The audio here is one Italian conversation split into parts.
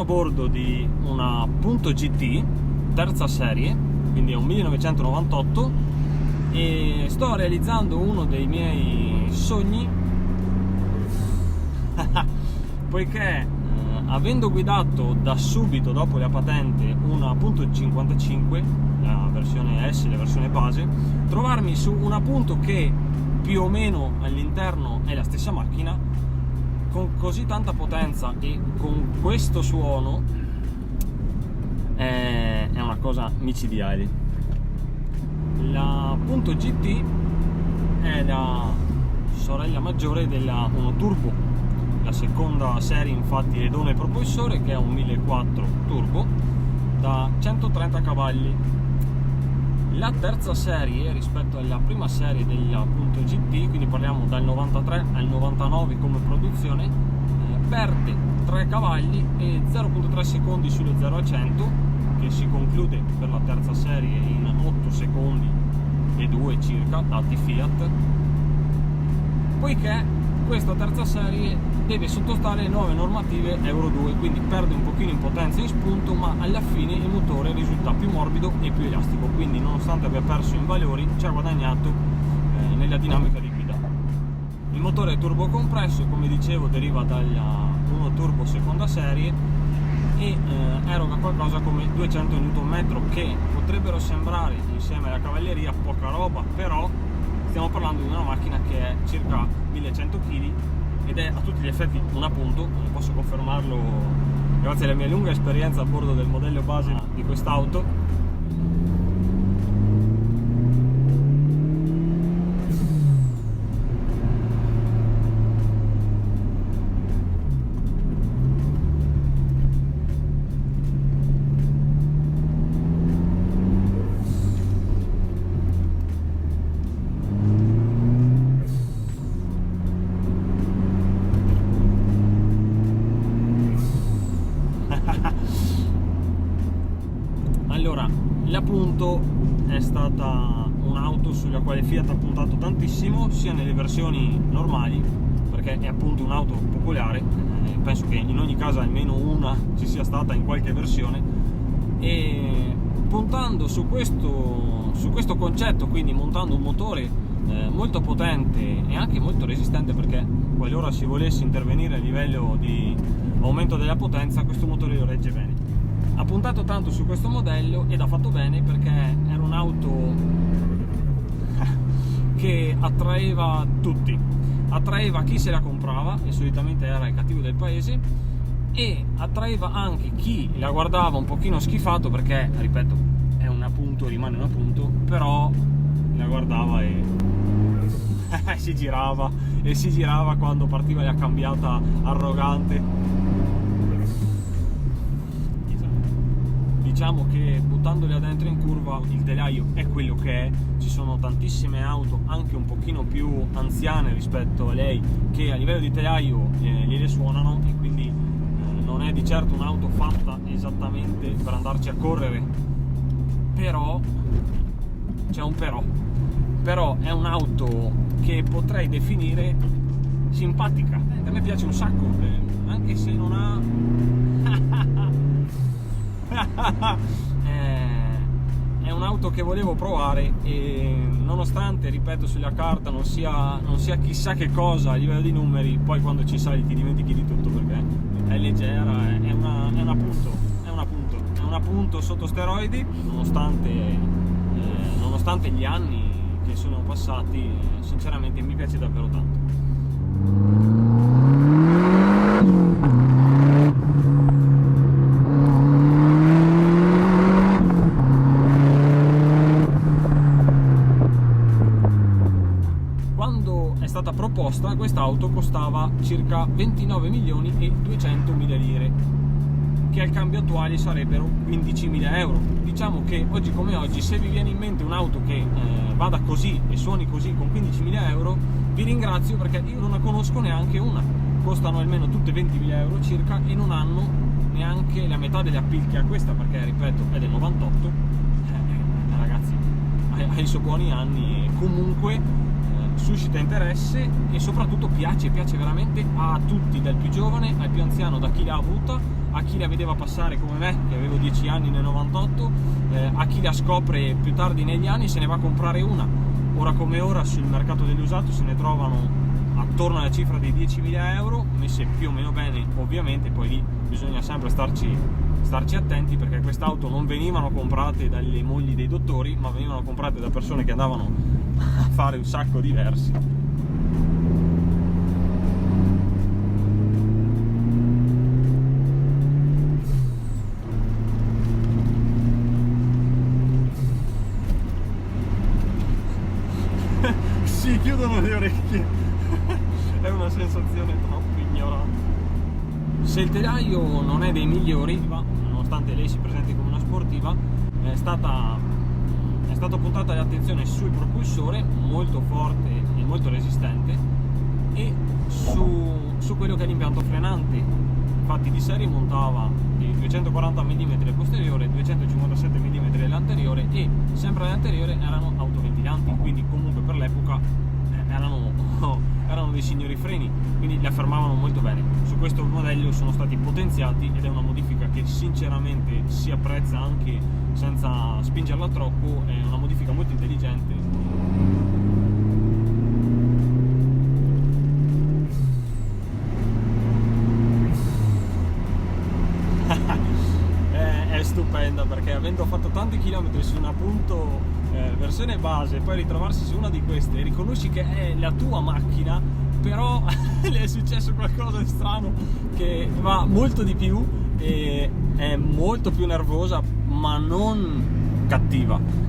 bordo di una Punto GT terza serie, quindi è un 1998, e sto realizzando uno dei miei sogni poiché avendo guidato da subito dopo la patente una Punto 55, la versione S, la versione base, trovarmi su una Punto che più o meno all'interno è la stessa macchina, con così tanta potenza e con questo suono, è una cosa micidiale. La Punto GT è la sorella maggiore della Uno Turbo, la seconda serie infatti le dona il propulsore, che è un 1400 turbo da 130 cavalli. La terza serie rispetto alla prima serie della Punto GT, quindi parliamo dal 93 al 99 come produzione, perde 3 cavalli e 0,3 secondi sullo 0 a 100, che si conclude per la terza serie in 8 secondi e 2 circa, dati Fiat, poiché questa terza serie deve sottostare alle nuove normative Euro 2, quindi perde un pochino in potenza e in spunto, ma alla fine il motore risulta più morbido e più elastico, quindi nonostante abbia perso in valori ci ha guadagnato nella dinamica di guida. Il motore è turbo compresso, come dicevo deriva dalla Uno Turbo seconda serie e eroga qualcosa come 200 Nm, che potrebbero sembrare insieme alla cavalleria poca roba, però stiamo parlando di una macchina che è circa 1100 kg ed è a tutti gli effetti una Punto. Posso confermarlo grazie alla mia lunga esperienza a bordo del modello base di quest'auto. Allora, la Punto è stata un'auto sulla quale Fiat ha puntato tantissimo, sia nelle versioni normali, perché è appunto un'auto popolare, penso che in ogni casa almeno una ci sia stata in qualche versione, e puntando su questo concetto, quindi montando un motore molto potente e anche molto resistente, perché qualora si volesse intervenire a livello di aumento della potenza questo motore lo regge bene. Ha puntato tanto su questo modello ed ha fatto bene, perché era un'auto che attraeva tutti, attraeva chi se la comprava e solitamente era il cattivo del paese, e attraeva anche chi la guardava un pochino schifato, perché ripeto è una Punto, rimane una Punto, però la guardava e si girava quando partiva la cambiata arrogante. Diciamo che buttandoli dentro in curva il telaio è quello che è, ci sono tantissime auto anche un pochino più anziane rispetto a lei che a livello di telaio gliele suonano, e quindi non è di certo un'auto fatta esattamente per andarci a correre, però c'è un però è un'auto che potrei definire simpatica, a me piace un sacco, anche se non ha è un'auto che volevo provare, e nonostante, ripeto, sulla carta non sia chissà che cosa a livello di numeri, poi quando ci sali ti dimentichi di tutto, perché è leggera, è una Punto sotto steroidi, nonostante gli anni che sono passati, sinceramente mi piace davvero tanto. Stata proposta, quest'auto costava circa 29.200.000 lire, che al cambio attuale sarebbero 15.000 euro. Diciamo che oggi come oggi, se vi viene in mente un'auto che vada così e suoni così con 15.000 euro, vi ringrazio, perché io non ne conosco neanche una. Costano almeno tutte 20.000 euro circa e non hanno neanche la metà delle appeal che ha questa, perché ripeto è del 98, ragazzi ha i suoi buoni anni e comunque suscita interesse e soprattutto piace veramente a tutti, dal più giovane al più anziano, da chi l'ha avuta a chi la vedeva passare come me, che avevo 10 anni nel 98, a chi la scopre più tardi negli anni se ne va a comprare una. Ora come ora sul mercato dell'usato se ne trovano attorno alla cifra dei 10.000 euro, messe più o meno bene ovviamente, poi lì bisogna sempre starci attenti, perché queste auto non venivano comprate dalle mogli dei dottori, ma venivano comprate da persone che andavano a fare un sacco di versi. Si chiudono le orecchie. È una sensazione troppo ignorante. Se il telaio non è dei migliori, nonostante lei si presenti come una sportiva, è stata puntata l'attenzione sul propulsore, molto forte e molto resistente, e su quello che è l'impianto frenante. Infatti di serie montava di 240 mm al posteriore, 257 mm all'anteriore, e sempre all'anteriore erano autoventilanti, quindi comunque per l'epoca erano dei signori freni, quindi li affermavano molto bene. Su questo modello sono stati potenziati ed è una modifica che sinceramente si apprezza anche senza spingerla troppo, è una modifica molto intelligente. È stupenda, perché avendo fatto tanti chilometri su un appunto versione base e poi ritrovarsi su una di queste, riconosci che è la tua macchina, però le è successo qualcosa di strano che va molto di più e è molto più nervosa, ma non cattiva.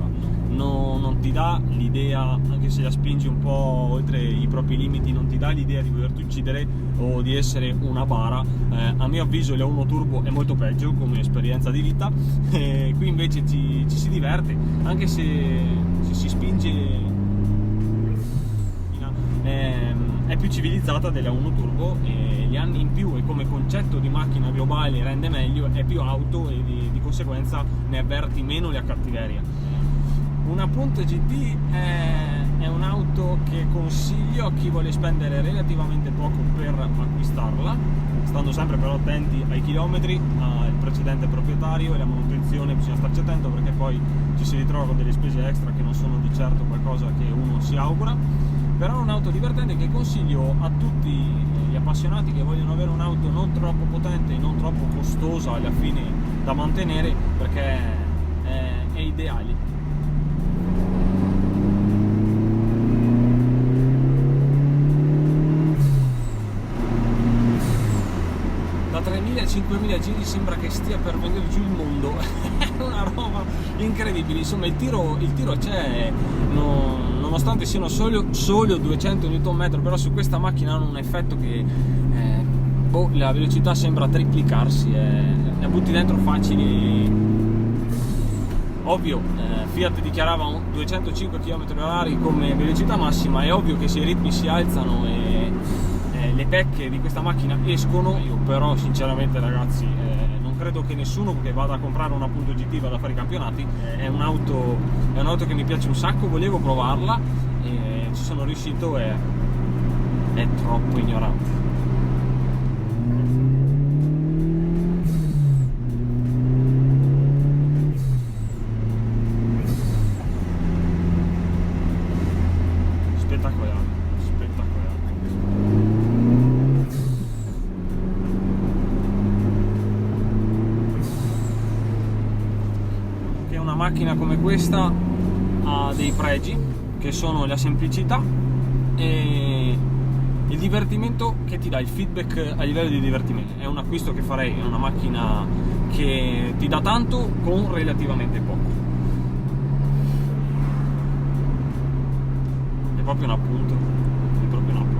Non ti dà l'idea, anche se la spingi un po' oltre i propri limiti, non ti dà l'idea di volerti uccidere o di essere una bara. A mio avviso la 1 Turbo è molto peggio come esperienza di vita, e qui invece ci si diverte, anche se si spinge. È più civilizzata della 1 Turbo, e gli anni in più e come concetto di macchina globale rende meglio, è più auto e di conseguenza ne avverti meno la cattiveria. Una Punto GT è un'auto che consiglio a chi vuole spendere relativamente poco per acquistarla, stando sempre però attenti ai chilometri, al precedente proprietario e alla manutenzione. Bisogna starci attento, perché poi ci si ritrova con delle spese extra che non sono di certo qualcosa che uno si augura. Però è un'auto divertente che consiglio a tutti gli appassionati che vogliono avere un'auto non troppo potente e non troppo costosa alla fine da mantenere, perché è ideale. Da 3.000 a 5.000 giri sembra che stia per venire giù il mondo. È una roba incredibile. Insomma, il tiro c'è, nonostante siano solo 200 Nm, però su questa macchina hanno un effetto che la velocità sembra triplicarsi, la butti dentro facili. Ovvio, Fiat dichiarava 205 km/h come velocità massima, è ovvio che se i ritmi si alzano e le pecche di questa macchina escono. Io però sinceramente, ragazzi, non credo che nessuno che vada a comprare una Punto GT vada a fare i campionati. È un'auto che mi piace un sacco, volevo provarla e ci sono riuscito, è troppo ignorante. Una macchina come questa ha dei pregi, che sono la semplicità e il divertimento che ti dà, il feedback a livello di divertimento. È un acquisto che farei, è una macchina che ti dà tanto con relativamente poco. È proprio un appunto, è proprio un appunto.